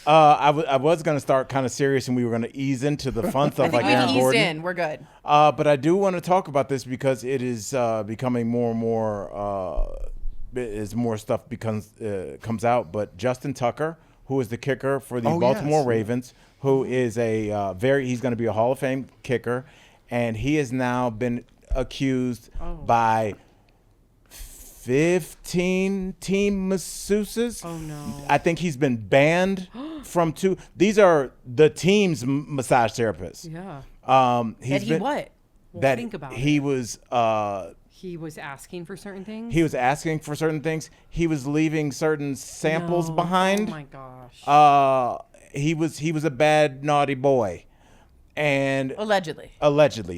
I was going to start kind of serious, and we were going to ease into the fun stuff like Aaron Gordon. Eased in. We're good. But I do want to talk about this because it is becoming more and more as more stuff comes out. But Justin Tucker, who is the kicker for the Baltimore Ravens, who is he's going to be a Hall of Fame kicker, and he has now been accused by 15 team masseuses. Oh no! I think he's been banned from 2. These are the team's massage therapists. Yeah. What? That think about he it. was. He was asking for certain things. He was asking for certain things. He was leaving certain samples behind. Oh my gosh. He was a bad naughty boy, and allegedly.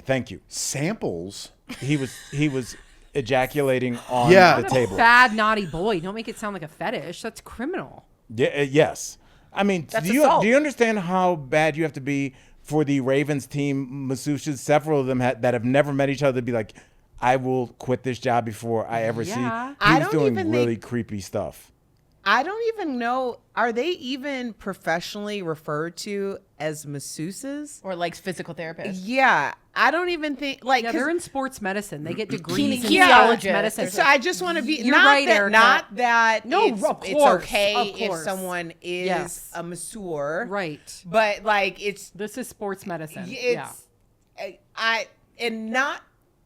Thank you. Samples. He was ejaculating on Yeah. the Not table. a bad naughty boy. Don't make it sound like a fetish. That's criminal. Yeah. Yes. I mean, That's do you assault. understand how bad you have to be for the Ravens team masseuses? Several of them that have never met each other to be like, I will quit this job before I ever see. Yeah. I He's don't doing even really think- creepy stuff. I don't even know. Are they even professionally referred to as masseuses? Or like physical therapists. Yeah, I don't even think like. Yeah, 'cause- they're in sports medicine. They get degrees in Yeah. sports medicine. So I just want to be You're not right, that, Erica. not that. No, it's, of it's course, okay of if course. someone is Yes. a masseur, Right. But like it's This is sports medicine. it's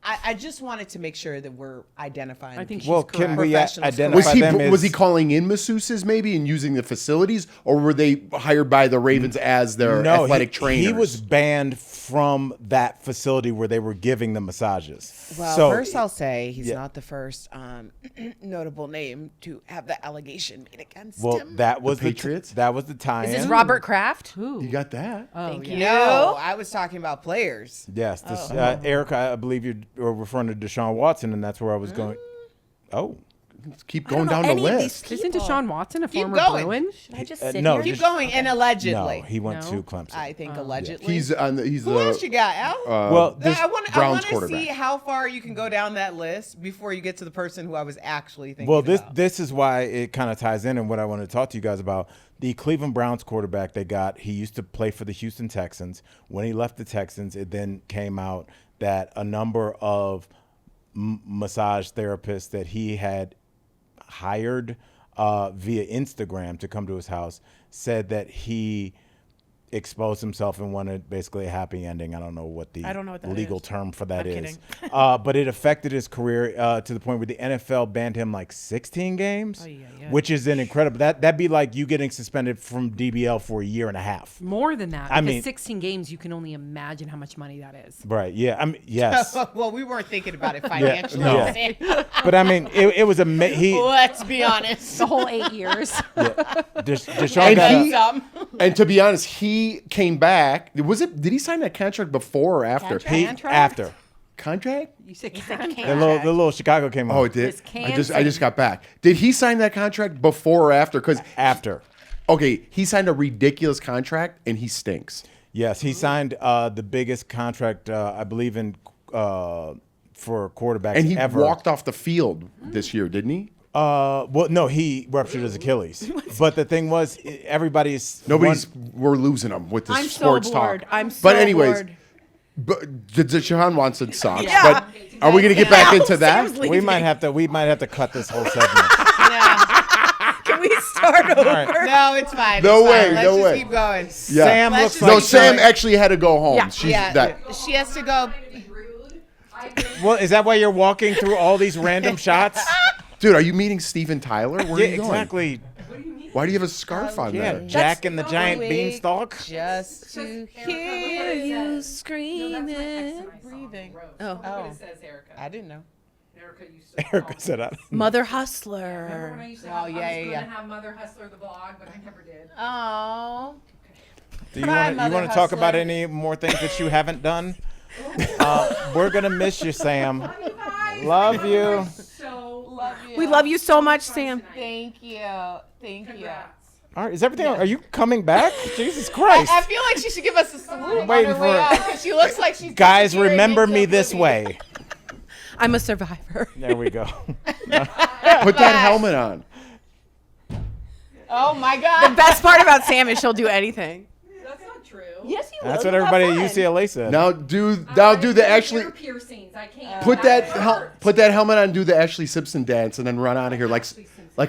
I just wanted to make sure that we're identifying. I think Well, she's can correct. we Professionals. identify them Was he as- calling in masseuses maybe and using the facilities, or were they hired by the Ravens as their athletic trainers? He was banned from that facility where they were giving the massages. Well, So- first I'll say he's Yeah. not the first notable name to have the allegation made against Well, him. that was the Patriots? that was the tie-in. Is this Robert Kraft? Ooh. You got that? Oh, Thank yeah. you. No, I was talking about players. Yes, this, Erica, I believe you were referring to Deshaun Watson, and that's where I was going. Oh, Let's keep going down the list. Isn't Deshaun Watson a Keep former going. Bruin? Should I just sit no, here? just- Keep going, and allegedly. no, he went No? to Clemson. I think allegedly. He's on the. He's Who else you the. got, Al? Well, I want Browns to quarterback. see how far you can go down that list before you get to the person who I was actually thinking well, about. this is why it kind of ties in, and what I want to talk to you guys about. The Cleveland Browns quarterback they got, he used to play for the Houston Texans. When he left the Texans, it then came out that a number of massage therapists that he had hired via Instagram to come to his house said that he exposed himself and wanted basically a happy ending. I don't know what the I don't know what that legal is. term for that I'm is. kidding. But it affected his career to the point where the NFL banned him like 16 games, which is an incredible. That'd be like you getting suspended from DBL for a year and a half. More than that. I Because mean- 16 games, you can only imagine how much money that is. Right. Yeah. I mean, yes. well, we weren't thinking about it financially. no. But I mean, it was Let's be honest. The whole 8 years. Deshaun And got he- Some. And to be honest, he came back. Was it? Did he sign that contract before or after? after Contract? You said He contract. said the little Chicago came Oh, out. it did. This I just got back. Did he sign that contract before or after? Because After. okay, he signed a ridiculous contract and he stinks. Yes, he signed the biggest contract I believe in for quarterbacks And he ever. walked off the field this year, didn't he? Well, no, he ruptured his Achilles. But the thing was, everybody's We're losing him with this I'm so sports bored. talk. I'm so But anyways, bored. but Deshaun Watson sucks. Yeah. But are we going to get back into that? Seriously. we might have to cut this whole segment. Can we start over? right. No, it's fine. No it's way, fine. Let's no just way. keep going. Yeah. Sam Let's looks just like No, Sam actually had to go home. Yeah. She's Yeah, that. she has to go. Well, is that why you're walking through all these random shots? Dude, are you meeting Steven Tyler? Where are Yeah, you going? exactly. Why do you have a scarf on Yeah, there? Jack and the Giant Wait, Beanstalk. Just to hear you screaming, breathing. Oh. Oh, I didn't know. Erica said that. Mother Hustler. Oh, yeah. have Mother Hustler the vlog, but I never did. Oh. Do you Bye, want Mother to talk about Hustler. any more things that you haven't done? We're gonna miss you, Sam. Love you. Love you. We love you so much, Sam. Thank you. Thank you. All right, is everything? Are you coming back? Jesus Christ! I feel like she should give us a salute on Waiting her way for- out because she looks like she's Guys, disappearing remember into me this oblivion. way. I'm a survivor. There we go. Put that helmet on. Oh my The God. best part about Sam is she'll do anything. That's not true. Yes, you will. That's what You'll have everybody at fun. UCLA said. Now do the Ashley piercings. I can't. put that helmet on, do the Ashley Simpson dance, and then run out of here like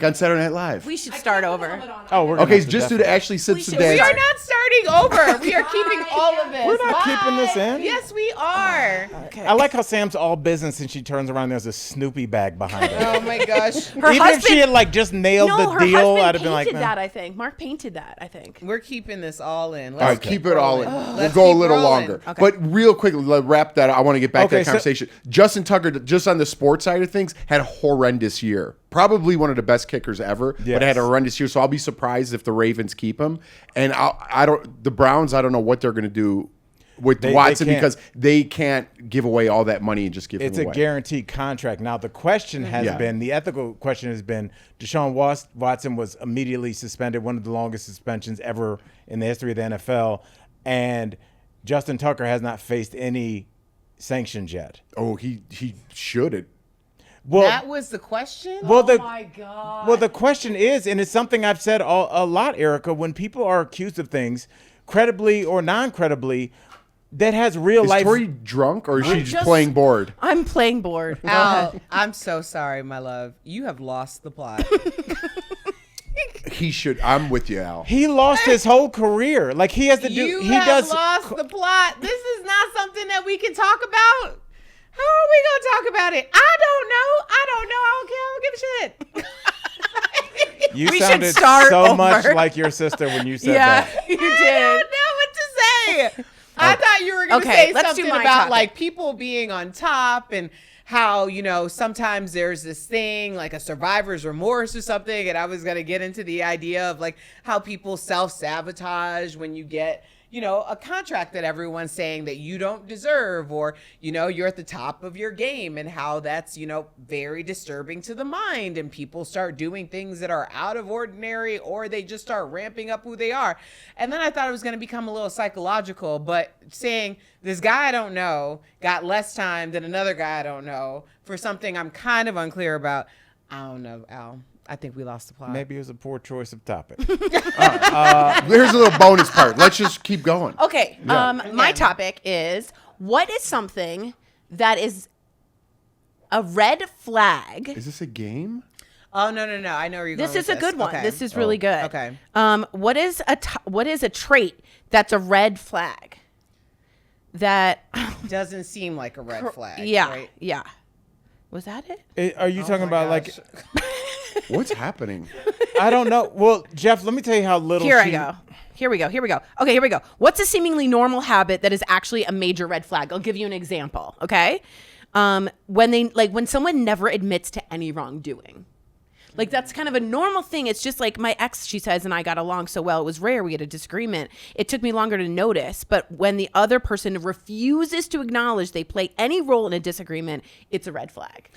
on Saturday Night Live. We should start over. Oh, we're gonna Okay, have to just do the definitely- Ashley Simpson should- dance. We are not starting over. We are keeping all of this. We're not Bye. keeping this in. Yes, we are. Okay. I like how Sam's all business and she turns around and there's a Snoopy bag behind her. Oh my gosh. Her Even if husband, she had like just nailed no, the her deal, husband I'd have been like, painted nah. that. I think Mark painted that. I think. We're keeping this all in. All right, keep it all in. We'll Let's go a keep little rolling. longer. Okay. But real quick, let's wrap that up. I want to get back to Okay, that so- conversation. Justin Tucker, just on the sports side of things, had a horrendous year. Probably one of the best kickers ever, but Yes. had a horrendous year. So I'll be surprised if the Ravens keep him. And the Browns, I don't know what they're going to do with They Watson can't. because they can't give away all that money and just give It's him a away. guaranteed contract. Now, the question has Yeah. been, the ethical question has been, Deshaun Watson was immediately suspended, one of the longest suspensions ever in the history of the NFL, and Justin Tucker has not faced any sanctions yet. Oh, he should. Well, That was the question? well, the my God. well, the question is, and it's something I've said a lot, Erica, when people are accused of things, credibly or non-credibly, that has real Is life. Tori drunk or is she just just- playing bored? I'm playing board. Go Al, ahead. I'm so sorry, my love. You have lost the plot. He should. I'm with you, Al. He lost his whole career. Like he has to do. You he have does. lost the plot. This is not something that we can talk about. How are we going to talk about it? I don't know. I don't know. I don't care. I don't give a shit. You We should sounded start so much over. like your sister when you said Yeah, that. you I don't did. know what to say. I thought you were going to Okay, say let's do something my about topic. like people being on top and how, sometimes there's this thing like a survivor's remorse or something. And I was going to get into the idea of like how people self-sabotage when you get, a contract that everyone's saying that you don't deserve or, you're at the top of your game and how that's, very disturbing to the mind and people start doing things that are out of ordinary or they just start ramping up who they are. And then I thought it was going to become a little psychological, but saying this guy I don't know got less time than another guy I don't know for something I'm kind of unclear about. I don't know, Al. I think we lost the plot. Maybe it was a poor choice of topic. Here's a little bonus part. Let's just keep going. Okay. Yeah. My topic is what is something that is a red flag? Is this a game? Oh, no. I know where you're going This with is a good one. Okay. This is really good. okay. What is a trait that's a red flag? That Doesn't seem like a red flag. yeah, Right? yeah. Was that it? Are you talking my about like? gosh. What's happening? I don't know. Well, Jeff, let me tell you how little. Here I she- go. Here we go. Okay, here we go. What's a seemingly normal habit that is actually a major red flag? I'll give you an example. Okay. When someone never admits to any wrongdoing. Like that's kind of a normal thing. It's just like my ex, she says, and I got along so well. It was rare. We had a disagreement. It took me longer to notice. But when the other person refuses to acknowledge they play any role in a disagreement, it's a red flag.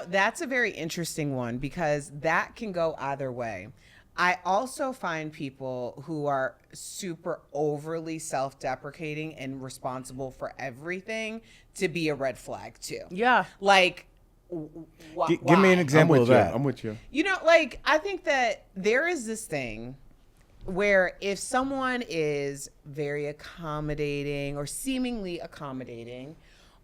That's a very interesting one because that can go either way. I also find people who are super overly self-deprecating and responsible for everything to be a red flag too. Yeah. Like, Give me an I'm example with of you. that. I'm with you. I think that there is this thing where if someone is very accommodating or seemingly accommodating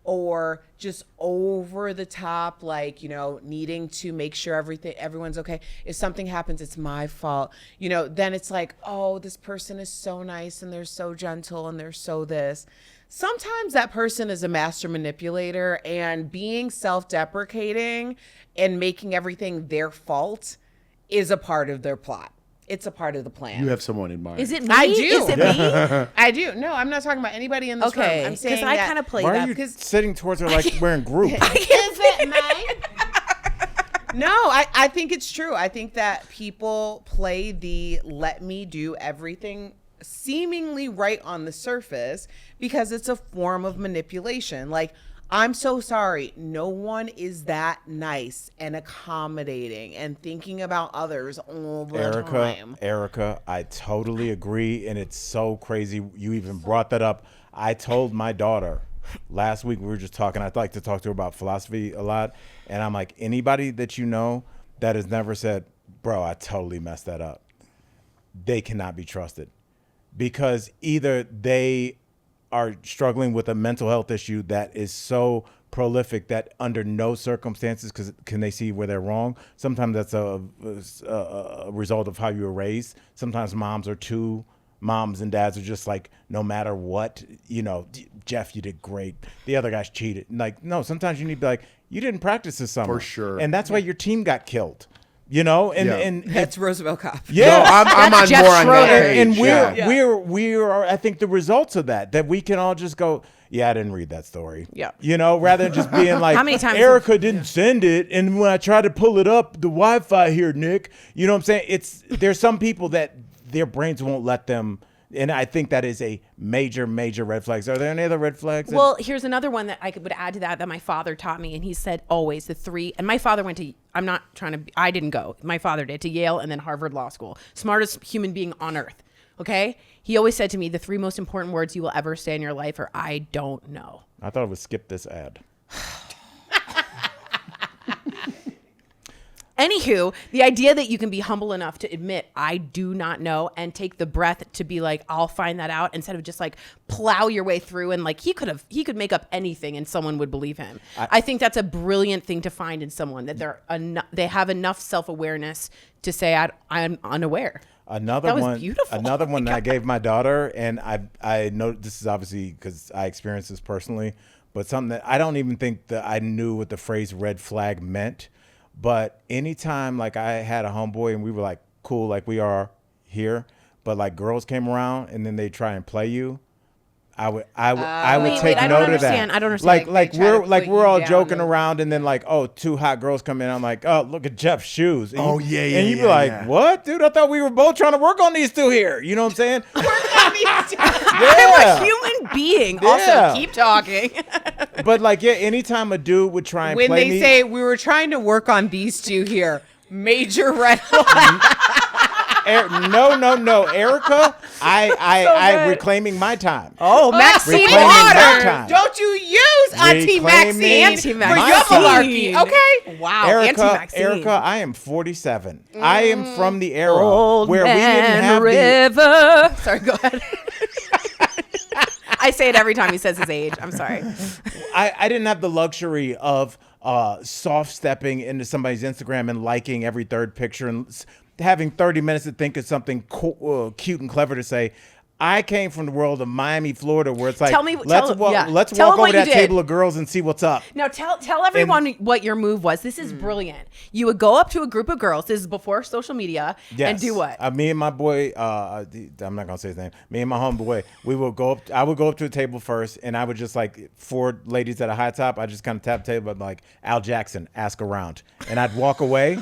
or just over the top, like, needing to make sure everyone's okay. If something happens, it's my fault, then it's like, oh, this person is so nice and they're so gentle and they're so this. Sometimes that person is a master manipulator and being self-deprecating and making everything their fault is a part of their plot. It's a part of the plan. You have someone in mind. Is it me? I do. Is it me? I do. No, I'm not talking about anybody in this room. Okay. I'm saying Because I that- kind of play Why that. are you because- sitting towards her like we're in group? Is it mine? No, I think it's true. I think that people play the let me do everything seemingly right on the surface because it's a form of manipulation. Like, I'm so sorry. No one is that nice and accommodating and thinking about others all the time. Erica, I totally agree, and it's so crazy you even brought that up. I told my daughter last week, we were just talking, I'd like to talk to her about philosophy a lot, and I'm like, anybody that you know that has never said, bro, I totally messed that up. they cannot be trusted, because either they are struggling with a mental health issue that is so prolific that under no circumstances can they see where they're wrong. Sometimes that's a result of how you were raised. Sometimes moms and dads are just like, no matter what, Jeff, you did great. The other guys cheated. Like, no, sometimes you need to be like, you didn't practice this summer. For sure. And that's why your team got killed. And That's Roosevelt Cop. yeah, No, I'm on Jeff more on that Schroeder. page. and yeah. we're I think the results of that we can all just go, yeah, I didn't read that story. Yeah. Rather than just being like, How many times Erica didn't send it, and when I tried to pull it up, the Wi-Fi here, Nick. You know what I'm saying? There's some people that their brains won't let them. And I think that is a major, major red flag. Are there any other red flags? Well, here's another one that I would add to that my father taught me. And he said always the three. And my father went to, I didn't go. My father did, to Yale and then Harvard Law School. Smartest human being on earth. Okay? He always said to me, the three most important words you will ever say in your life are, I don't know. I thought it would skip this ad. Anywho, the idea that you can be humble enough to admit, I do not know, and take the breath to be like, I'll find that out, instead of just like plow your way through and like he could make up anything and someone would believe him. I think that's a brilliant thing to find in someone, that they have enough self-awareness to say, I'm unaware. Another That was one, beautiful. Another Oh my one that I God. gave my daughter, and I know this is obviously because I experienced this personally, but something that I don't even think that I knew what the phrase red flag meant. But anytime like I had a homeboy and we were like cool, like we are here, but like girls came around and then they try and play you, I would Wait, take I don't note of understand. that. I don't understand. Like They try to put we're you all down joking and- around, and then like, oh, two hot girls come in. I'm like, oh, look at Jeff's shoes. And Oh, you- yeah, yeah, And you'd be yeah, like, yeah. what, dude? I thought we were both trying to work on these two here. You know what I'm saying? I'm Yeah. a human being. Yeah. Also, keep talking. But like, yeah, anytime a dude would try and When play they me, say we were trying to work on these two here, major red flag. no, Erica, I good. reclaiming my time. Oh, Maxine Reclaiming my Water. time. Don't you use Auntie Reclaiming Maxine for Maxine. your malarkey, okay? Wow, Auntie Maxine. Erica, I am 47. I am from the era Old where we didn't Man have River. Sorry, go ahead. I say it every time he says his age. I'm sorry. I didn't have the luxury of soft stepping into somebody's Instagram and liking every third picture and having 30 minutes to think of something cute and clever to say. I came from the world of Miami, Florida, where it's like, let's walk Tell them over what you that did. table of girls and see what's up. Now tell everyone what your move was. This is brilliant. You would go up to a group of girls. This is before social media, and do what? Me and my boy, I'm not gonna say his name. Me and my homeboy, we will go up. I would go up to a table first, and I would just like four ladies at a high top. I just kind of tap the table, like Al Jackson, ask around, and I'd walk away,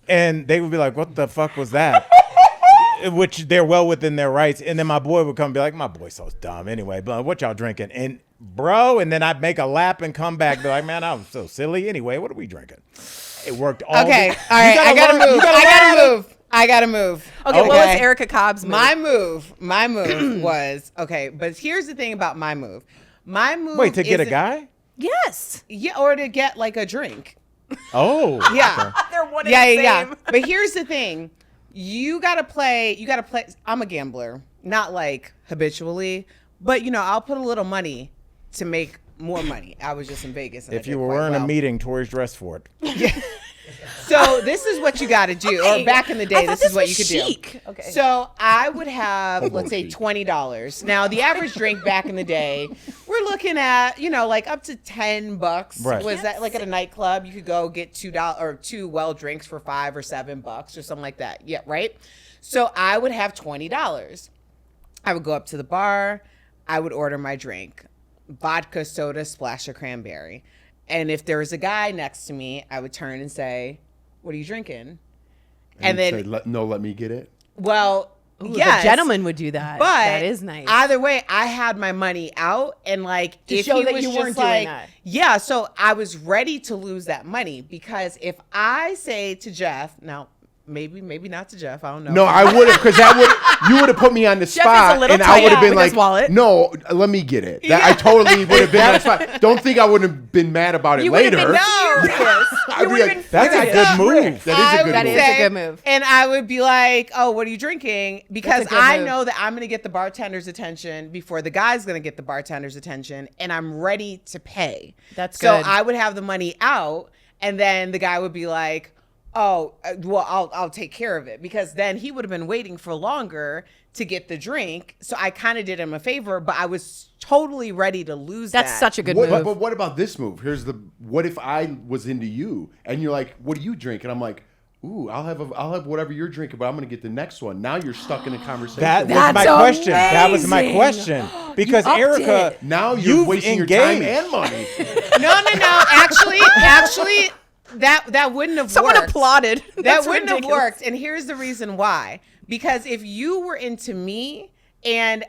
and they would be like, "What the fuck was that?" Which they're well within their rights. And then my boy would come and be like, my boy's so dumb anyway, but what y'all drinking? And and then I'd make a lap and come back. Be like, man, I'm so silly anyway. What are we drinking? It worked all Okay, the- all right, You I gotta learn- you move. gotta I gotta learn- move. I gotta move. Okay, what was Erica Cobb's move? My move was, okay, but here's the thing about my move. My move Wait, to get a isn't- guy? Yes. Yeah, or to get like a drink. Oh. Yeah. They're one Yeah, and the yeah, same. yeah. But here's the thing. You gotta play. I'm a gambler, not like habitually, but I'll put a little money to make more money. I was just in Vegas. And I If you did were quite wearing a well. meeting, Tori's dressed for it. So this is what you got to do. Or back in the I day, thought this is what was you could chic. do. Okay. So I would have, let's say, $20. Now the average drink back in the day, we're looking at, like up to $10. Right. Was that like at a nightclub? You could go get $2 or two well drinks for $5 or $7 or something like that. Yeah, right. So I would have $20. I would go up to the bar. I would order my drink, vodka, soda, splash of cranberry. And if there was a guy next to me, I would turn and say, "What are you drinking?" And then, say, let me get it. well, Ooh, yes, the gentleman would do that. but that is nice. Either way, I had my money out, and like To if show he that was you just weren't doing like, that. yeah, so I was ready to lose that money because if I say to Jeff, now maybe not to Jeff. I don't know. No, I would have, because you would have put me on the Jeff is spot, a little and I would have tight been with like, his wallet. "No, let me get it." I totally would have been on the spot. Don't think I would have been mad about it You would have later. been No. I'd be like, That's a good move. That is a I good would That move. is a say- good move. And I would be like, "Oh, what are you drinking?" Because That's a good I move. know that I'm going to get the bartender's attention before the guy's going to get the bartender's attention, and I'm ready to pay. That's so good. I would have the money out, and then the guy would be like, "Oh, well, I'll take care of it," because then he would have been waiting for longer to get the drink. So I kind of did him a favor, but I was totally ready to lose. That's that. such a good What, move. but what about this move? What if I was into you and you're like, "What do you drink?" And I'm like, "Ooh, I'll have whatever you're drinking, but I'm gonna get the next one." Now you're stuck in a conversation. That was That's my question. That was my amazing. question. Because upped Erica, it. now you're you've wasting engaged. your time and money. No. Actually, that wouldn't have Someone worked. applauded. That That's wouldn't have ridiculous. worked. And here's the reason why. Because if you were into me, and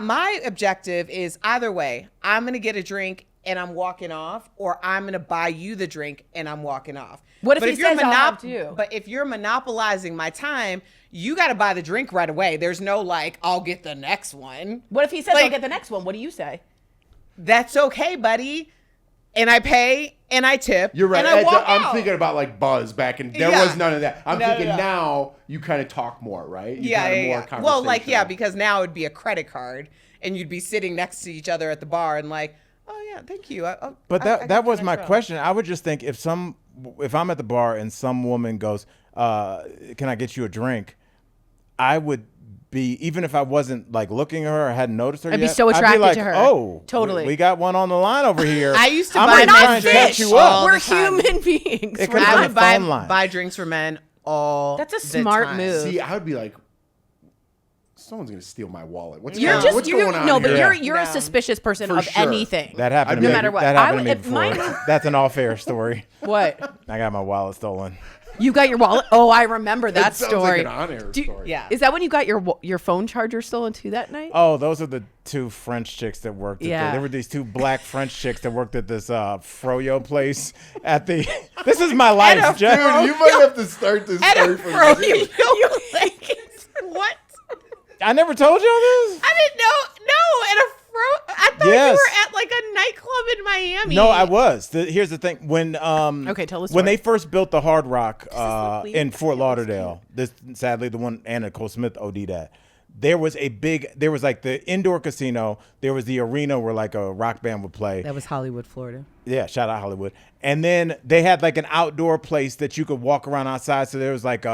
my objective is either way, I'm going to get a drink and I'm walking off, or I'm going to buy you the drink and I'm walking off. What if But he says, "I'll have two"? But if you're monopolizing my time, you got to buy the drink right away. There's no like, I'll get the next one. What if he says, "I'll Like- get the next one"? What do you say? That's okay, buddy. And I pay and I tip. You're right. And I walk I'm out. thinking about like Buzz back, and there Yeah. was none of that. I'm No, thinking no. now you kind of talk more, right? You Yeah, kinda yeah, more yeah. Well, like, yeah, conversational. because now it'd be a credit card, and you'd be sitting next to each other at the bar, and like, oh yeah, thank you. But I that got was the my next round. question. I would just think if I'm at the bar and some woman goes, "Can I get you a drink?" I would be, even if I wasn't like looking at her or hadn't noticed her I'd be yet, so attracted like, to her. "Oh, Totally. we got one on the line over here." I used to I'm buy gonna men try and catch fish you all up. We're the time. human beings. It We're could've I been not- a would buy phone line. buy drinks for men all. That's a the smart time. move. See, I would be like, someone's gonna steal my wallet. What's You're going just on? What's you're going on no, here? but Yeah. you're a No. suspicious person For of sure. anything. That happened to No me. matter what. That happened to me if before. mine- That's an all-fair story. What? I got my wallet stolen. You got your wallet? Oh, I remember that Sounds story. like an on-air Do- story. Yeah. Is that when you got your phone charger stolen too that night? Oh, those are the two French chicks that worked at Yeah. there were these two black French chicks that worked at this Froyo place at the This is my life, Jeff. Dude, you might have to start this story from Bro, the you What? I never told y'all this? I didn't know. No, at a I thought Yes. you were at like a nightclub in Miami. No, I was. Here's the thing. When Okay, tell the when story. they first built the Hard Rock what in Fort Lauderdale, this sadly the one Anna Nicole Smith OD'd at. There was like the indoor casino. There was the arena where like a rock band would play. That was Hollywood, Florida. Yeah, shout out Hollywood. And then they had like an outdoor place that you could walk around outside. So there was like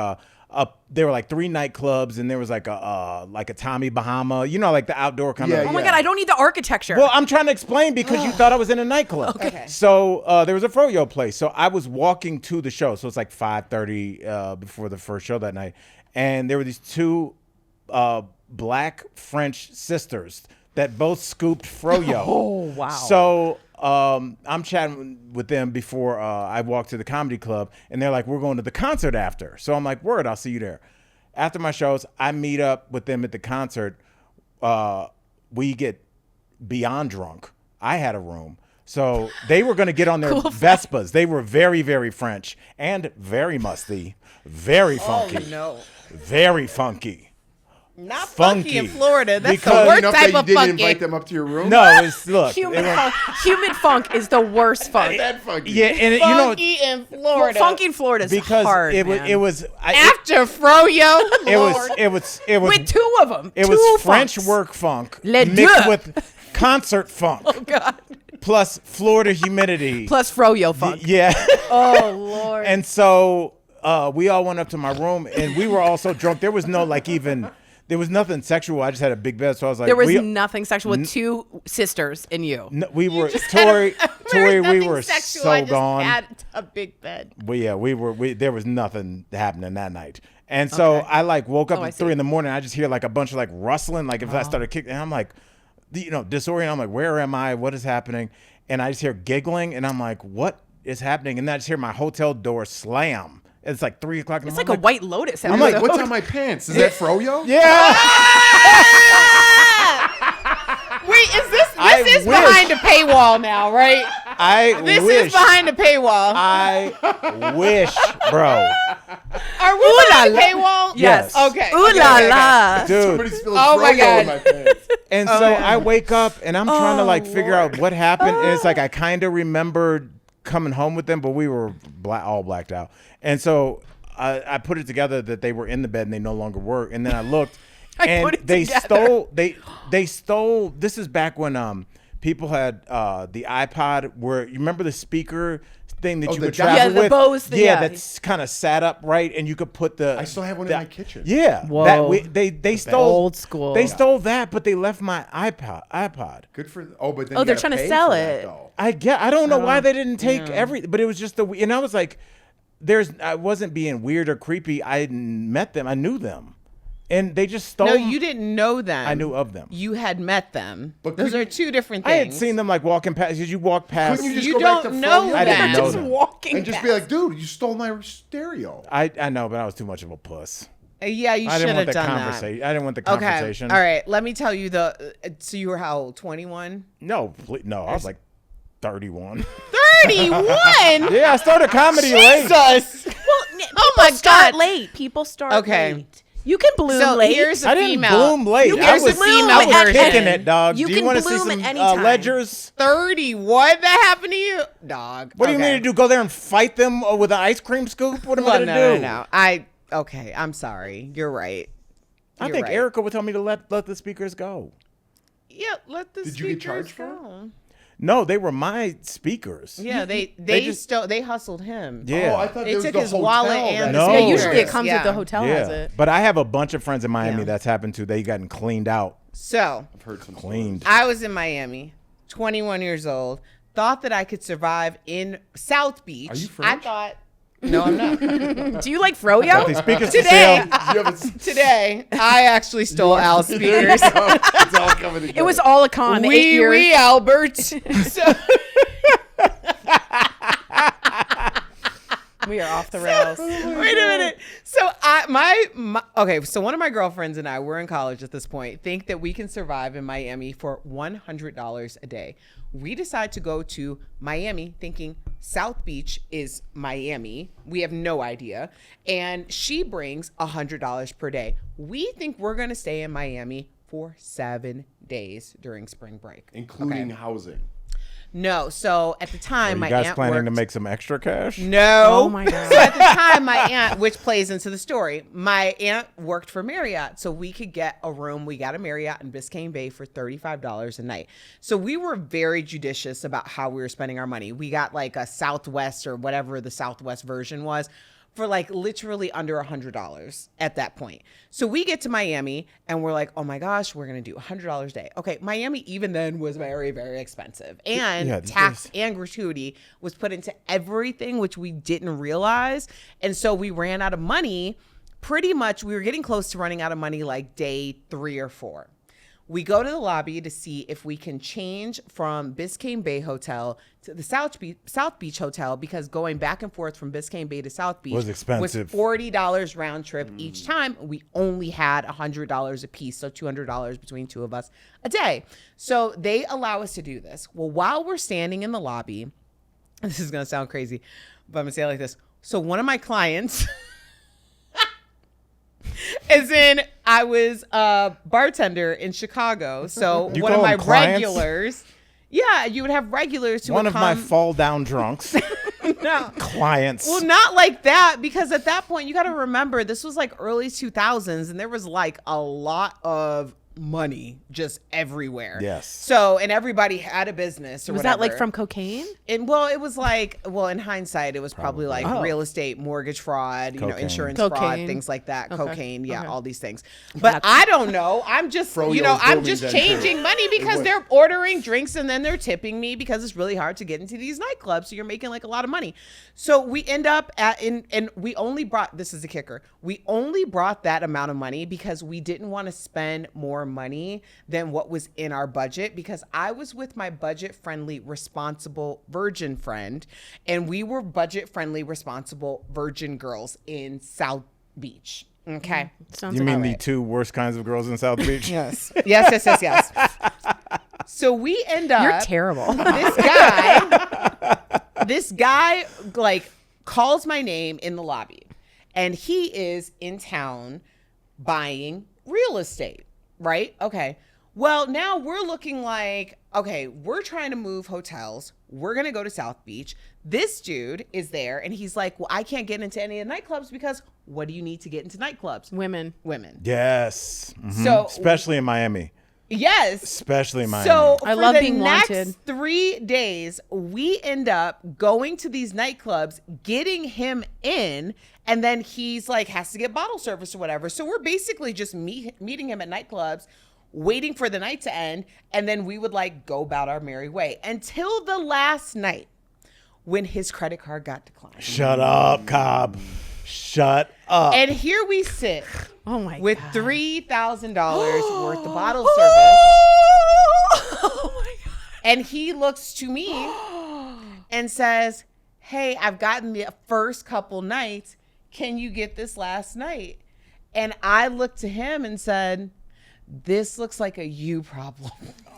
there were like 3 nightclubs, and there was like a Tommy Bahama, like the outdoor kind Yeah, of. Oh my god, I don't need the architecture. Well, I'm trying to explain because you thought I was in a nightclub. Okay. So there was a froyo place. So I was walking to the show. So it's like 5:30 before the first show that night, and there were these two black French sisters that both scooped froyo. Oh, wow. So I'm chatting with them before I walk to the comedy club, and they're like, "We're going to the concert after." So I'm like, "Word, I'll see you there." After my shows, I meet up with them at the concert. We get beyond drunk. I had a room. So they were going to get on their Vespas. They were very, very French and very musty, very funky, Oh no, very funky. not funky in Funky. Florida. That's Because- the worst Enough type that you of didn't funky. invite them up to your room. No, it's look. Human they were- funk. Human funk is the worst funk. that funky. yeah, and Funky in Florida. Funky in Florida is because hard, it was man. it was I, After froyo. it Lord. was it was it was with 2 of them. it two was French funks. work funk Les mixed deux. with concert funk God. plus Florida humidity. Plus froyo funk. Yeah. Oh Lord. And so we all went up to my room, and we were all so drunk. There was nothing sexual. I just had a big bed, so I was like, there was nothing sexual with 2 sisters and you. we were Tori. There was We nothing were sexual. I so just gone. had a big bed. Well, yeah, there was nothing happening that night. And so Okay. I like woke up I at see. 3 a.m. I just hear like a bunch of like rustling, like if I started kicking, and I'm like, disoriented. I'm like, where am I? What is happening? And I just hear giggling, and I'm like, what is happening? And then I just hear my hotel door slam. It's like 3 o'clock in the It's morning. like a White Lotus. I'm episode. like, what's on my pants? Is that froyo? Yeah. Wait, is this I is wish. behind a paywall now, right? This wish. is behind the paywall. I wish, bro. Are we behind the paywall? Yes. Okay. Ooh okay, la okay, okay. la. Dude. Somebody spilled Oh my Froyo God. in my pants. And so I wake up and I'm trying to like figure out what happened. And it's like I kind of remembered coming home with them, but we were all blacked out. And so I put it together that they were in the bed and they no longer were. And then I looked and put it they together. stole. This is back when people had the iPod where you remember the speaker thing that you the could jack- travel Yeah, the with. Bose thing, yeah. That's kind of sat up right, and you could put the. I still have one in my kitchen. Yeah, Whoa. they stole Old school. They stole that, but they left my iPod. Good for. But then Oh, you they're gotta trying to pay sell for that, it. though. I don't know why they didn't take but it was just and I was like, I wasn't being weird or creepy. I met them, I knew them, and they just stole. No, you didn't know them. I knew of them. You had met them. But Those couldn't are two different I things. had seen them like walking past. Because you walk past. Couldn't you just You go back don't to know Froyo? I didn't that. know Just them. walking And just be like, dude, you stole my stereo. I know, but I was too much of a puss. Yeah, you I should didn't want have the done conversation. I didn't want the that. Okay. conversation. All right. Let me tell you so you were how old? 21? No, no, I was like 31. 31? Yeah, I started comedy late. Jesus. Oh my start God. late. People start Okay. late. You can bloom So late. here's a I didn't female. bloom late. You I here's was, a female I was version. kicking it, dog. You do you can want to see bloom some at any time. ledgers? 31? That happened to you? Dog. What do you Okay. mean to do? Go there and fight them with an ice cream scoop? What am I Well, going to no, do? no, no. Okay, I'm sorry. You're right. I You're think right. Erica would tell me to let the speakers go. Yeah, let the Did you get speakers charged for it? go. No, they were my speakers. Yeah, they just- they hustled him. Yeah. Oh, I thought They it was took the his hotel wallet that- and No. Yeah, Oh, usually yeah. it comes with the hotel has Yeah, it. but I have a bunch of friends in Miami Yeah. that's happened to. They gotten cleaned out, So I've heard some cleaned. I was in Miami, 21 years old, thought that I could survive in South Beach. Are you French? I thought, no, I'm not. Do you like Got Froyo? these speakers for Today, sale. You have a- today, I actually stole Al's speakers. It's all coming together. It was all a con. 8 years. Wee, Albert. So, We are off the rails. wait a minute. So okay. So one of my girlfriends and I, we're in college at this point, think that we can survive in Miami for $100 a day. We decide to go to Miami, thinking South Beach is Miami. We have no idea, and she brings $100 per day. We think we're gonna stay in Miami for 7 days during spring break, including Okay. housing. No. So at the time, Are my you guys aunt planning worked. to make some extra cash? No. Oh my God. So at the time, my aunt, which plays into the story, my aunt worked for Marriott, so we could get a room. We got a Marriott in Biscayne Bay for $35 a night. So we were very judicious about how we were spending our money. We got like a Southwest or whatever the Southwest version was for like literally under $100 at that point. So we get to Miami and we're like, oh my gosh, we're gonna do $100 a day. Okay, Miami even then was very, very expensive. And Yeah, these tax days- and gratuity was put into everything, which we didn't realize. And so we ran out of money. Pretty much, we were getting close to running out of money like day 3 or 4. We go to the lobby to see if we can change from Biscayne Bay Hotel to the South Beach Hotel, because going back and forth from Biscayne Bay to South Beach Was expensive. $40 round trip each time. We only had $100 a piece, so $200 between two of us a day. So they allow us to do this. Well, while we're standing in the lobby, this is going to sound crazy, but I'm going to say it like this. So one of my clients... As in, I was a bartender in Chicago. So You one of call my them clients? regulars, yeah, you would have regulars who One would of my come. fall down drunks No. clients. Well, not like that, because at that point, you got to remember, this was like early 2000s, and there was like a lot of money just everywhere. Yes. So, and everybody had a business or Was whatever. that like from cocaine? And well, it was like, well, in hindsight, it was probably like Oh. real estate, mortgage fraud, you know, Cocaine. insurance fraud, Cocaine. things like that, Okay. cocaine, yeah, Okay. all these things. But I don't know. I'm just, Froyo's you know, I'm booming just then, changing too. money because It they're was. ordering drinks and then they're tipping me because it's really hard to get into these nightclubs. So you're making like a lot of money. So we end up and we only brought, this is the kicker, we only brought that amount of money because we didn't want to spend more money than what was in our budget, because I was with my budget friendly, responsible virgin friend, and we were budget friendly, responsible virgin girls in South Beach. Okay. Sounds You mean about the right. two worst kinds of girls in South Beach? Yes. Yes. So we end up. You're terrible. This guy like calls my name in the lobby, and he is in town buying real estate, right? Okay. Well, now we're looking like, okay, we're trying to move hotels. We're going to go to South Beach. This dude is there, and he's like, well, I can't get into any of the nightclubs because what do you need to get into nightclubs? Women. Yes. Mhm. So, especially in Miami. yes. Especially in Miami. So I for love the being next wanted. 3 days, we end up going to these nightclubs, getting him in, and then he's like has to get bottle service or whatever. So we're basically just meeting him at nightclubs, waiting for the night to end, and then we would like go about our merry way until the last night when his credit card got declined. Shut up, Cobb. Shut up. And here we sit Oh my with God. $3,000 worth of bottle service. Oh my God. And he looks to me and says, hey, I've gotten the first couple nights. Can you get this last night? And I looked to him and said, this looks like a you problem.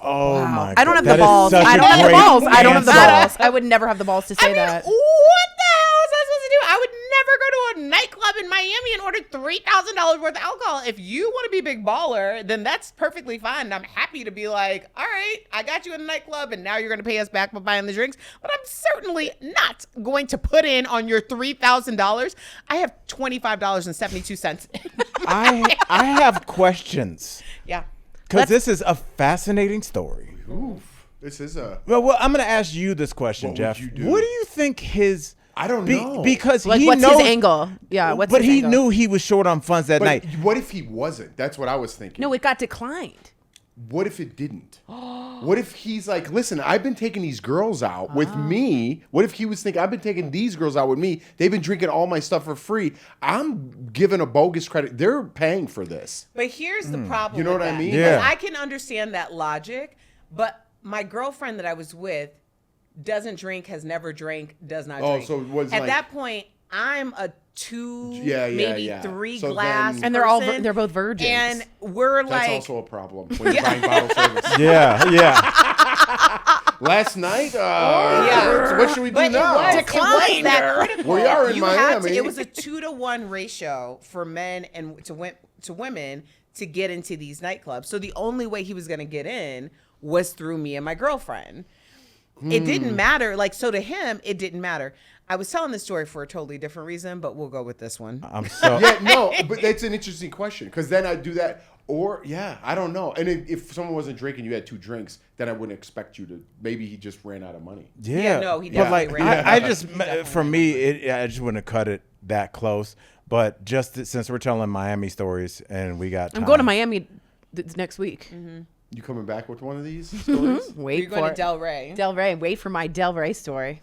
Oh my God. I don't have That the is balls. such I a don't have the great balls. I don't have the answer. balls. I would never have the balls to say that. What the hell was I supposed to do? I would never go to a nightclub in Miami and order $3,000 worth of alcohol. If you want to be a big baller, then that's perfectly fine. I'm happy to be like, all right, I got you in a nightclub and now you're going to pay us back by buying the drinks. But I'm certainly not going to put in on your $3,000. I have $25.72. I have questions Yeah. because this is a fascinating story. Oof. This is a. Well, I'm going to ask you this question, What would Jeff. you do? What do you think his? I don't know. Because Like, he what's knows, his angle? Yeah, what's but his he angle? knew he was short on funds that But night. what if he wasn't? That's what I was thinking. No, it got declined. What if it didn't? What if he's like, listen, I've been taking these girls out with me. What if he was thinking, I've been taking these girls out with me. They've been drinking all my stuff for free. I'm giving a bogus credit. They're paying for this. But here's the problem. You know with what I that. mean? Yeah. Like, I can understand that logic, but my girlfriend that I was with doesn't drink, has never drank, does not Oh, drink. so it was at like- that point, I'm a 2, Yeah, yeah, maybe yeah. 3 So glass, then- And they're all person, they're both virgins. and we're That's like, also a problem when you're buying bottle service. Yeah. Last night, Yeah. what should we do but now? it was that critical. We are in You had to- Miami. it was a 2-to-1 ratio for men and to women to get into these nightclubs. So the only way he was going to get in was through me and my girlfriend. It didn't matter. Like, so to him, it didn't matter. I was telling this story for a totally different reason, but we'll go with this one. I'm so. Yeah, no, but that's an interesting question because then I'd do that. Or, yeah, I don't know. And if someone wasn't drinking, you had 2 drinks, then I wouldn't expect you to. Maybe he just ran out of money. Yeah, no, he but like definitely ran I out. just for me, I just wouldn't have cut it that close. But just since we're telling Miami stories and we got, I'm going to Miami next week. You coming back with one of these stories? Wait You're for going to it. Del Rey. Del Rey. Wait for my Del Rey story.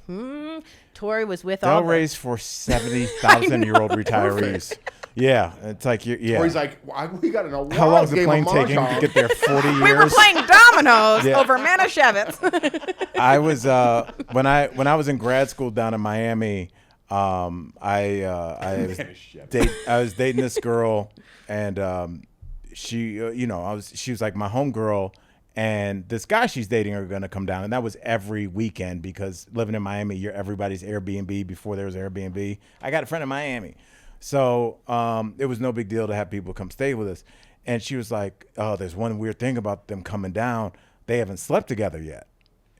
Tori was with Del all Rey's for 70,000-year-old retirees. Yeah, it's like yeah. Or he's like, we got in a wild How long is the game plane of taking to Mahjong. get there? 40 years. We were playing dominoes Yeah. over Manischewitz. I was when I was in grad school down in Miami. I was dating this girl, and she she was like my homegirl, and this guy she's dating are gonna come down, and that was every weekend because living in Miami, you're everybody's Airbnb before there was Airbnb. I got a friend in Miami, so it was no big deal to have people come stay with us. And she was like, "Oh, there's one weird thing about them coming down. They haven't slept together yet."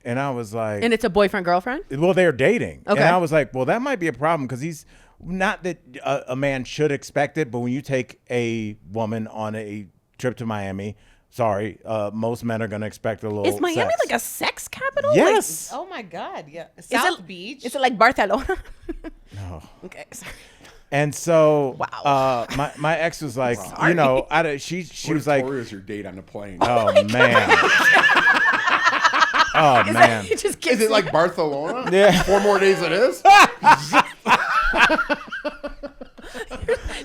And I was like, And it's a boyfriend girlfriend. well, they're dating. Okay. And I was like, well, that might be a problem because he's not that a man should expect it, but when you take a woman on a trip to Miami, sorry, most men are going to expect a little Is Miami sex. like a sex capital? Yes. Oh my God! Yeah, Like, South Beach. Is it like Barcelona? No. Okay. Sorry. And so Wow. my ex was like, you know, she What was if like, Tori is your date on the plane? oh, man. Oh, man. He just Is it like Barcelona? Yeah. 4 more days it is?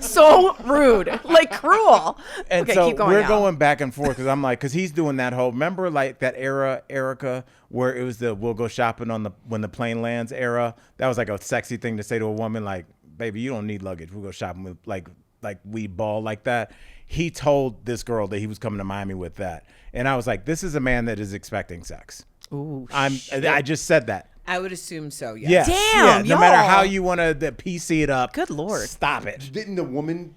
so rude, like cruel. And okay, so keep going we're now. going back and forth because I'm like, because he's doing that whole, remember like that era, Erica, where it was the we'll go shopping on the when the plane lands era. That was like a sexy thing to say to a woman, like, baby, you don't need luggage. We'll go shopping with like like we ball like that. He told this girl that he was coming to Miami with that. And I was like, this is a man that is expecting sex. Ooh, I just said that. I would assume so. Yes. Yes. Damn, No matter y'all. how you want to PC it up. Good Lord. Stop it. Didn't the woman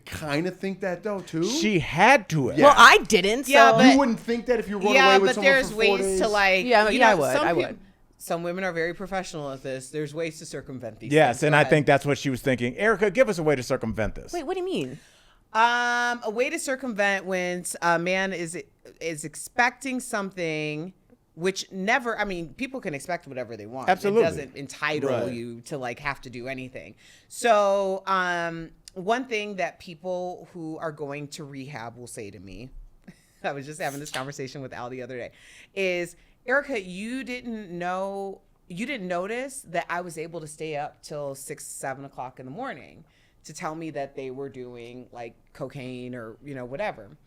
kind of think that though too? She had to have. Yeah. Well, I didn't. So. Yeah, but- You wouldn't think that if you were going Yeah, away with but someone there's for 4 ways days? to like. Yeah, you yeah, know, I would. Some women are very professional at this. There's ways to circumvent these. Yes, things. and Go I ahead. think that's what she was thinking. Erica, give us a way to circumvent this. Wait, what do you mean? A way to circumvent when a man is expecting something, which never. I mean, people can expect whatever they want. Absolutely. It doesn't entitle Right. you to like have to do anything. So, one thing that people who are going to rehab will say to me, I was just having this conversation with Al the other day, is Erica, you didn't notice that I was able to stay up till 6, 7 o'clock in the morning to tell me that they were doing like cocaine or, whatever.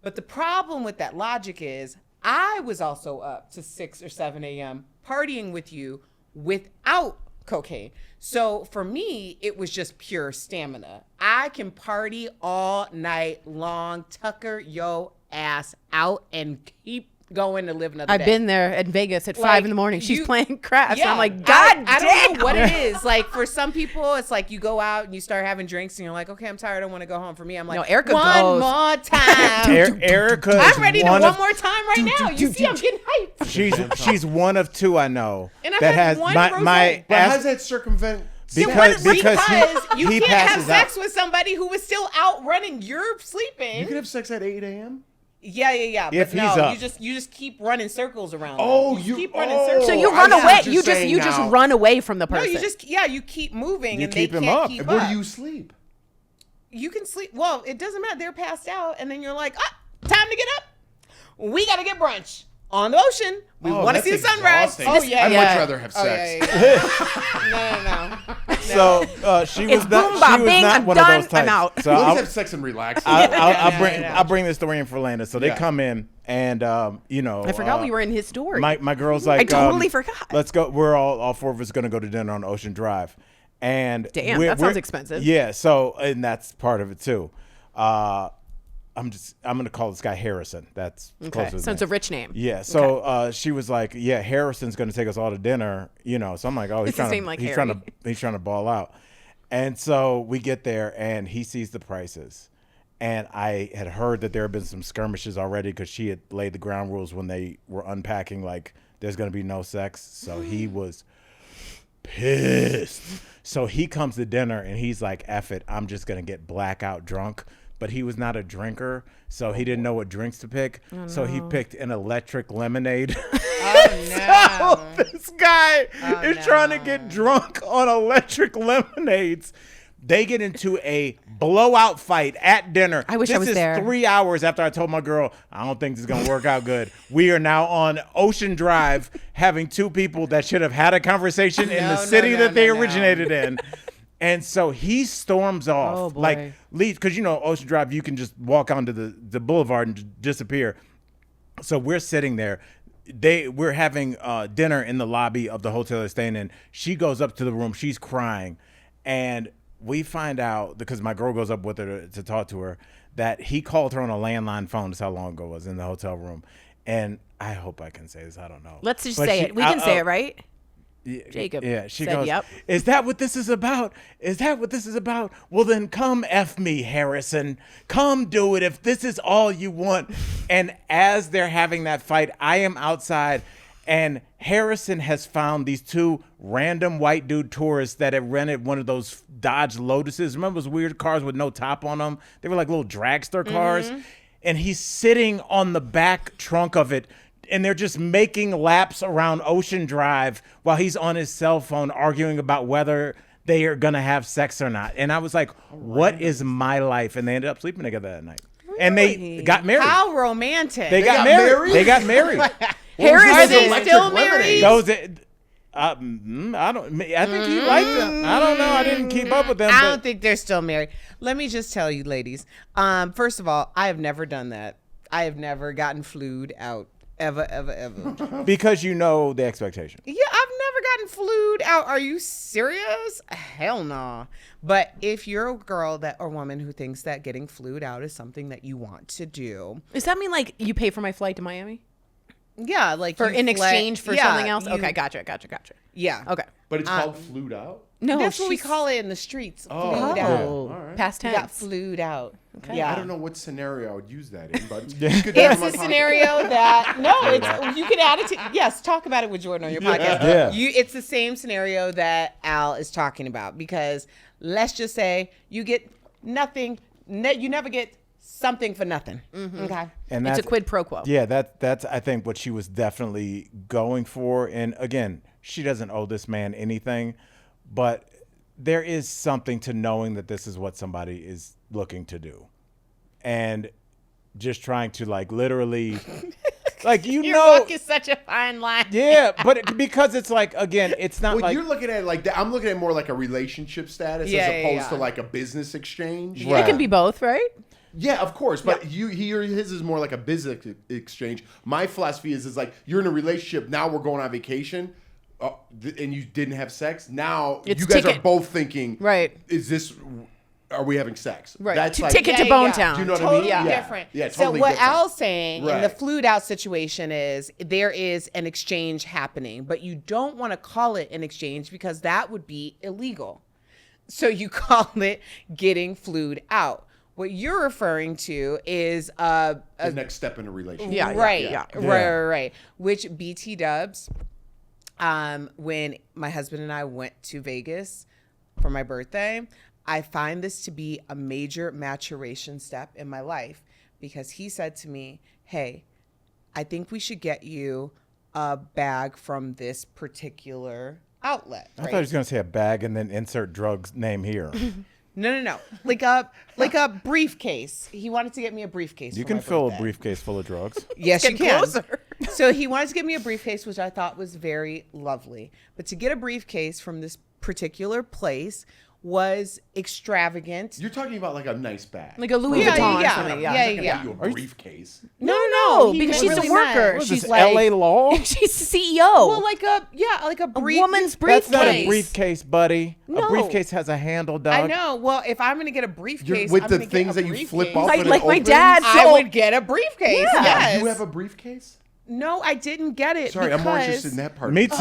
But the problem with that logic is I was also up to 6 or 7 a.m. partying with you without cocaine. So for me, it was just pure stamina. I can party all night long, tucker yo ass out and keep going to live another day. I've been there in Vegas at 5 Like, in the morning. She's you- playing craps. Yeah, I'm like, God I don't know what damn. it is. Like for some people, it's like you go out and you start having drinks and you're like, okay, I'm tired. I want to go home. For me, I'm like, No, Erica one goes. more time. Erica, I'm ready to one one of, more time right now. You see, I'm getting hyped. she's one of two I know And I've that had has one my rosé. But how ass- does that circumvent? because Because you he can't have passes sex out. with somebody who is still out running. You're sleeping. You could have sex at 8 a.m. Yeah. If But no, he's up. you just keep running circles around. Oh, them. you- keep running oh. circles. So you I run see what away. you're You just saying now. run away from the No, person. you keep moving You and keep they him can't up. keep Where up. do you sleep? You can sleep. Well, it doesn't matter. They're passed out, and then you're like, time to get up. We gotta get brunch on the ocean. We Oh, want to that's see the sunrise. exhausting. Oh yeah, I'd yeah. much rather have Oh, sex. No. So she was It's not. boom, She ba, was bing, not I'm one done, of those types. I'm out. So Let's I'll, have sex and relax. I'll bring this story in for Lana. So they Yeah. come in and I forgot we were in his story. My girl's like, I totally forgot. Let's go. We're all four of us going to go to dinner on Ocean Drive, and Damn, that sounds expensive. Yeah. So and that's part of it too. I'm going to call this guy Harrison. That's close to okay, his so it's name. a rich name. Yeah. So she was like, "Yeah, Harrison's going to take us all to dinner." So I'm like, "Oh, he's It's the trying same to like he's Harry. trying to ball out." And so we get there, and he sees the prices. And I had heard that there had been some skirmishes already because she had laid the ground rules when they were unpacking, like there's going to be no sex. So he was pissed. So he comes to dinner and he's like, F it, I'm just going to get blackout drunk. But he was not a drinker, so he didn't know what drinks to pick. So he picked an electric lemonade. Oh no. So this guy is no. trying to get drunk on electric lemonades. They get into a blowout fight at dinner. I wish I This was is there. 3 hours after I told my girl, I don't think this is going to work out good. We are now on Ocean Drive having two people that should have had a conversation in the No, city no, that they no. originated in. And so he storms off, Oh, boy. like leaves, because Ocean Drive, you can just walk onto the boulevard and just disappear. So we're sitting there. We're having dinner in the lobby of the hotel they're staying in. She goes up to the room. She's crying, and we find out because my girl goes up with her to talk to her that he called her on a landline phone. That's how long ago it was in the hotel room. And I hope I can say this. I don't know. Let's just But say it. We can say it, right? Jacob Yeah, she said goes, yep. Is that what this is about? Is that what this is about? Well, then come F me, Harrison. Come do it if this is all you want. And as they're having that fight, I am outside, and Harrison has found these two random white dude tourists that had rented one of those Dodge Lotuses. Remember those weird cars with no top on them? They were like little dragster cars. And he's sitting on the back trunk of it, and they're just making laps around Ocean Drive while he's on his cell phone arguing about whether they are going to have sex or not. And I was like, what is my life? And they ended up sleeping together that night. And they Really? got married. How romantic. They got got married. married? They got married. Harrison Are they Electric still lemonade. married? Those, I think he liked them. I don't know. I didn't keep up with them. I but don't think they're still married. Let me just tell you, ladies. First of all, I have never done that. I have never gotten flued out. Ever. because the expectation. Yeah, I've never gotten flued out. Are you serious? Hell no. But if you're a girl or woman who thinks that getting flued out is something that you want to do, Does that mean like you pay for my flight to Miami yeah, like for you in exchange for something else? you- Okay, gotcha. Yeah. Okay. But it's called flued out. No, That's what we she's- call it in the streets. Oh, Flued yeah. out. All right. Past You got tense. flued out. Okay. Yeah. I don't know what scenario I would use that in, but you could have It's my a podcast. scenario that you can add it to. Yes, talk about it with Jordan on your podcast. Yeah. It's the same scenario that Al is talking about, because let's just say you get nothing. You never get something for nothing. Okay. And It's that's a quid pro quo. Yeah, that's I think what she was definitely going for. And again, she doesn't owe this man anything, but there is something to knowing that this is what somebody is looking to do, and just trying to like literally, like Your walk is such a fine line. yeah, because it's like again, it's not Well, like you're looking at it like that. I'm looking at it more like a relationship status Yeah, as yeah, opposed yeah. to like a business exchange. Right. It can be both, right? Yeah, of course, but his is more like a business exchange. My philosophy is like you're in a relationship now. We're going on vacation, and you didn't have sex. Now It's you guys are ticket. both thinking, Right. Are we having sex? Right. That's like, Ticket to Yeah, Bone yeah. Town. Do you know what I Totally mean? Yeah. different. Yeah, So totally what different. Al's saying in the Right. flued out situation is there is an exchange happening, but you don't want to call it an exchange because that would be illegal. So you call it getting flued out. What you're referring to is the next step in a relationship. Yeah, right. Which BT Dubs, when my husband and I went to Vegas for my birthday, I find this to be a major maturation step in my life, because he said to me, "Hey, I think we should get you a bag from this particular outlet." I thought he was going to say a bag and then insert drugs name here. No. Like a briefcase. He wanted to get me a briefcase. You for can my fill birthday. a briefcase full of drugs. Yes, you Get can. closer. So he wanted to get me a briefcase, which I thought was very lovely. But to get a briefcase from this particular place was extravagant. You're talking about like a nice bag. Like a Louis Yeah, Vuitton. yeah, or something, yeah. Get you a briefcase. No, he because she's really a worker. meant- What is She's this, like LA Law? she's the CEO. Well, like a brief. woman's That's not a briefcase. briefcase, buddy. No. A briefcase has a handle, dog. I know. Well, if I'm gonna get a briefcase, With I'm the gonna get things a that you flip briefcase. off Like- and it like my opens? dad. I So- would get a briefcase. Yeah. Yes. You have a briefcase? No, I didn't get it. Sorry, because... I'm more interested in that part. Me too.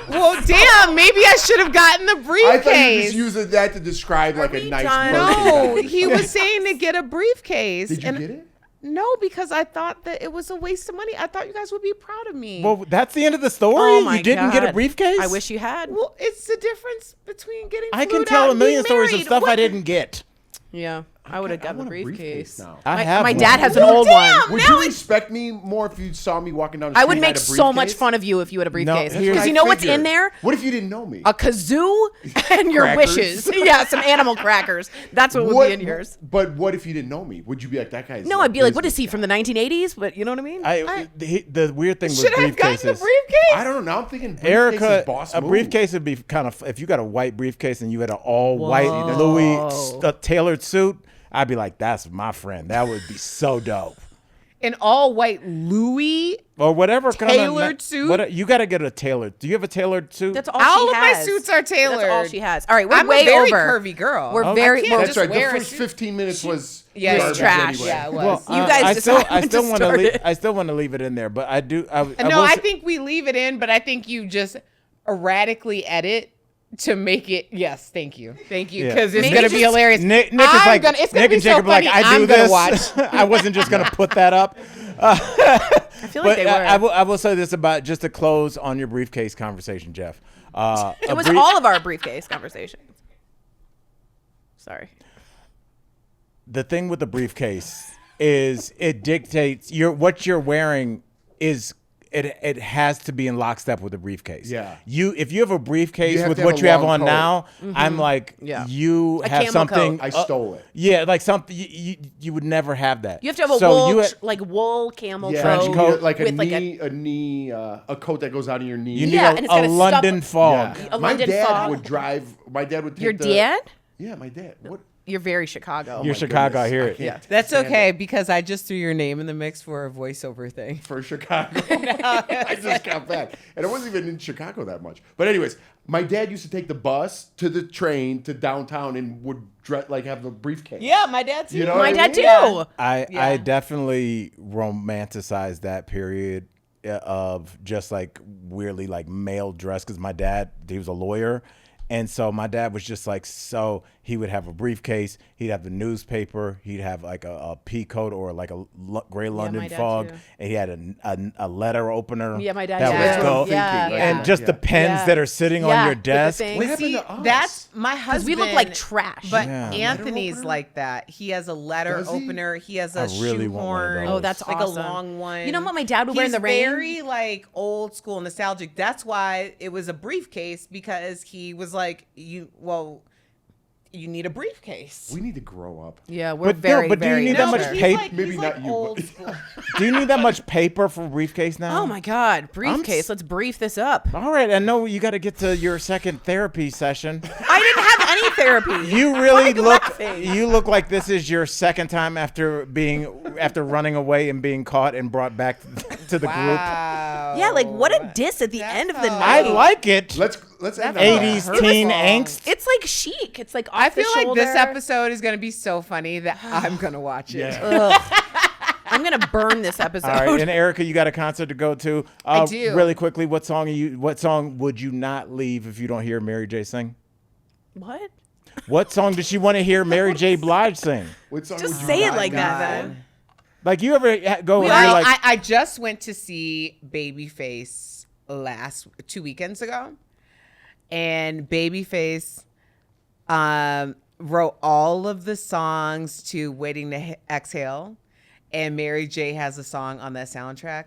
Well, damn. Maybe I should have gotten the briefcase. I thought you were just using that to describe like a we nice done? Birkin No, bag. he was saying to get a briefcase. Did you and get it? No, because I thought that it was a waste of money. I thought you guys would be proud of me. Well, that's the end of the story. Oh my You didn't get a God. briefcase? I wish you had. Well, it's the difference between getting. I can flued tell out a and million being stories of married. stuff I What- didn't get. Yeah, I would have I gotten the want a briefcase. now. I My, have my one. dad has an Well, old damn. one. Would Now you respect me more if you saw me walking down the street? I would and make had a so much briefcase? fun of you if you had a briefcase. here's- Because I you know what's figured. in there? What if you didn't know me? A kazoo and your Crackers. wishes. Yeah, some animal crackers. That's what would be in yours. But what if you didn't know me? Would you be like that guy's? No, I'd be like, what is he from the 1980s? But you know what I mean? The weird thing with Should I have gotten the briefcases. briefcase? I don't know. Now I'm thinking briefcase Erica, is boss a move. briefcase would be kind of, if you got a white briefcase and you had an all white Louis tailored suit, I'd be like, that's my friend. That would be so dope. An all white Louis. Or whatever Tailored suit? You got to get a tailored. Do you have a tailored suit? That's all All she of my has. suits are tailored. That's all she has. All right, we're I'm way a very over. curvy girl. We're very. can't well, That's just right. wear The a first suit. 15 minutes was Yeah, it's garbage trash. anyway. Yeah, it was. well, You guys I still, decide when to want to start leave. it. I still want to leave it in there, but I do. No, will I say- think we leave it in, but I think you just erratically edit to make it. Yes, thank you, Yeah. because it's Maybe gonna be just- hilarious. Nick is I'm like, gonna, it's gonna Nick be and so Jacob are like, funny. I do I'm this. gonna watch. I wasn't just gonna put that up. I feel like But they were. I will say this about just to close on your briefcase conversation, Jeff. It was all of our briefcase conversations. Sorry. The thing with the briefcase is it dictates what you're wearing is it has to be in lockstep with the briefcase. Yeah. If you have a briefcase You have with to have what a you have long on coat. now, I'm like, Yeah. you A have camel something. coat. I stole it. Yeah, like something you would never have that. You have to have a So wool, you had- wool camel Yeah, Trench coat, you coat need like a with knee, a coat that goes out of your knee. You need Yeah, a, and it's got a a London stuff- fog. Yeah. A My London dad fog. would drive. My dad would take Your the, dad? Yeah, my dad. What? You're very Chicago. You're Chicago. I hear it. Yeah. That's stand okay it. because I just threw your name in the mix for a voiceover thing. For Chicago. I just got back. And I wasn't even in Chicago that much. But anyways, my dad used to take the bus to the train to downtown and would have a briefcase. Yeah, my dad too. You know My what I dad mean? too. I Yeah. definitely romanticize that period of just like weirdly like male dress because my dad, he was a lawyer. And so my dad was just like, so he would have a briefcase, he'd have the newspaper, he'd have like a pea coat or like a gray London my dad fog, too. and he had a letter opener. Yeah, my dad. that too. was That's what I'm gold. thinking. Yeah. Like, And just the pens Yeah. that are sitting Yeah, on your with the desk. thing. What happened See, to us? that's my husband. Because we look like trash. But Yeah. Anthony's Letter like that. He has a letter Does he? opener. He has a I really want one of shoehorn. those. Oh, that's like awesome. a long one. You know what my dad would wear in the rain? He's very like old school, nostalgic. That's why it was a briefcase because he was like, you need a briefcase. We need to grow up. Yeah, we're But no, very, but do you very. need that No, much but he's paper? like- Maybe he's not like you, old but- school. Do you need that much paper for a briefcase now? Oh my God, briefcase. Let's brief this up. All right, I know you got to get to your second therapy session. I didn't have any therapy. You really Why are you look. laughing? You look like this is your second time after running away and being caught and brought back to the group. Wow. Yeah, like what a diss at the That's end of the how- I night. like it. Let's end on that. 80s teen Hurtful. angst. It's like chic. It's like off I feel the like this shoulder. episode is gonna be so funny that I'm gonna watch it. Yeah. I'm gonna burn this episode. All right, and Erica, you got a concert to go to. I do. Really quickly, what song would you not leave if you don't hear Mary J sing? What? What song does she want to hear Mary J. Blige sing? What song Just would you say it not like leave that, on? then. Like you ever go and Well, you're like, I just went to see Babyface 2 weekends ago, and Babyface wrote all of the songs to "Waiting to Exhale," and Mary J has a song on that soundtrack.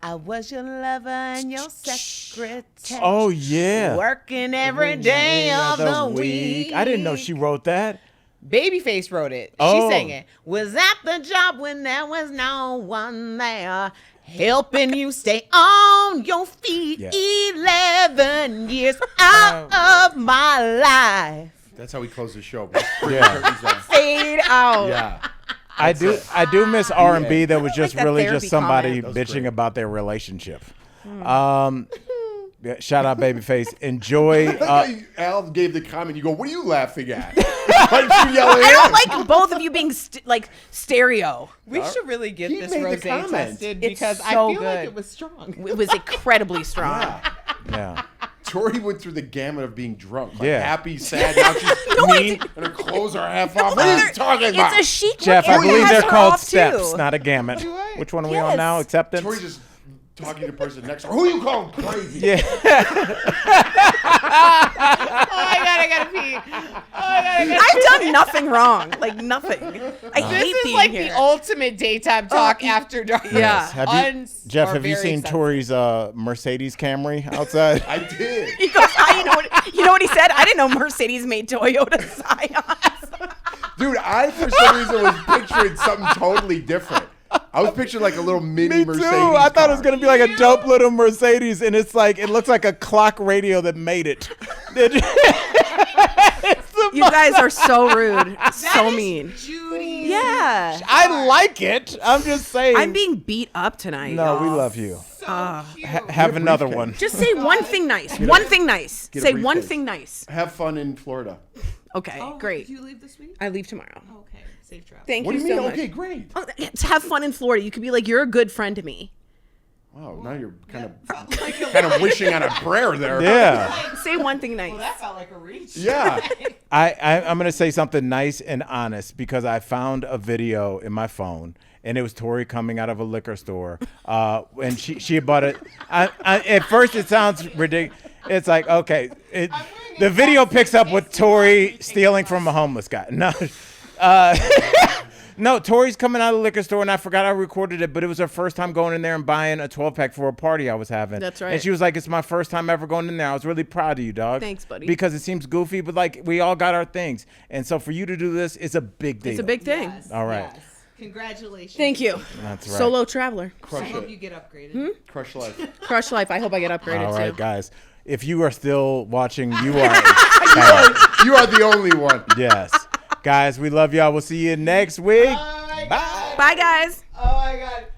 I was your lover and your secretary. oh yeah, Working every day of the week. I didn't know she wrote that. Babyface wrote it. Oh. She sang it. Was at the job when there was no one there, helping you stay on your feet. Yeah. 11 years out of my life. That's how we close the show. Yeah. Fade out. Yeah. I do miss R&B that was just that really therapy just somebody comment. That was bitching great. about their relationship. Yeah, shout out Babyface. Enjoy. Al gave the comment. You go, what are you laughing at? Why did you yell at I don't him? like both of you being like stereo. We should really get He this made the rose comment. tested It's because I so feel like good. it was strong. It was incredibly strong. Yeah. Tori went through the gamut of being drunk. Like Yeah. happy, sad, now she's mean, and her clothes are half off. What are you talking about? It's a chic Jeff, look. I and it believe has they're her called off, steps, too. not a gamut. Which one are we on Yes. now? Acceptance? Tori just talking to the person next to her. Who you calling crazy? Yeah. Oh my God, I gotta pee. Oh my God, I gotta I've done nothing wrong. Like nothing. I hate This is being like here. the ultimate daytime talk after dark. Yeah. Have you, Jeff, have you seen Tori's Mercedes Camry outside? I did. He goes, you know what he said? I didn't know Mercedes made Toyota Scions. Dude, I for some reason was picturing something totally different. I was picturing like a little mini Me too. Mercedes. I thought it was car. gonna be like a dope little Mercedes, and it's like it looks like a clock radio that made it. You guys are so rude. So mean. Judy. Yeah. I like it. I'm just saying. I'm being beat up tonight. No, we love you. Cute. Have another briefcase. one. Just say one thing nice. One thing nice. Get a Say one briefcase. thing nice. Have fun in Florida. Okay, great. You leave this week? I leave tomorrow. Okay, safe travel. Thank What do you you mean? so much. Okay, great. Oh, yeah, to have fun in Florida. You could be like, you're a good friend to me. Wow, now you're kind of wishing on a prayer there. Yeah. Say one thing nice. That felt like a reach. Yeah. I'm gonna say something nice and honest because I found a video in my phone and it was Tori coming out of a liquor store, and she bought it. At first, it sounds ridiculous. It's like okay, the video picks up with Tori stealing from a homeless guy. No. No, Tori's coming out of the liquor store, and I forgot I recorded it, but it was her first time going in there and buying a 12-pack for a party I was having. That's right. And she was like, it's my first time ever going in there. I was really proud of you, dog. Thanks, buddy. Because it seems goofy, but, like, we all got our things. And so for you to do this, it's a big deal. It's a big thing. All right. Yes. Congratulations. Thank you. That's right. Solo traveler. I Crush hope it. you get upgraded. Crush life. Crush life. I hope I get upgraded All too. right, guys. If you are still watching, you are You are the only one. yes. Guys, we love y'all. We'll see you next week. Oh my God. Bye, guys. Oh my God.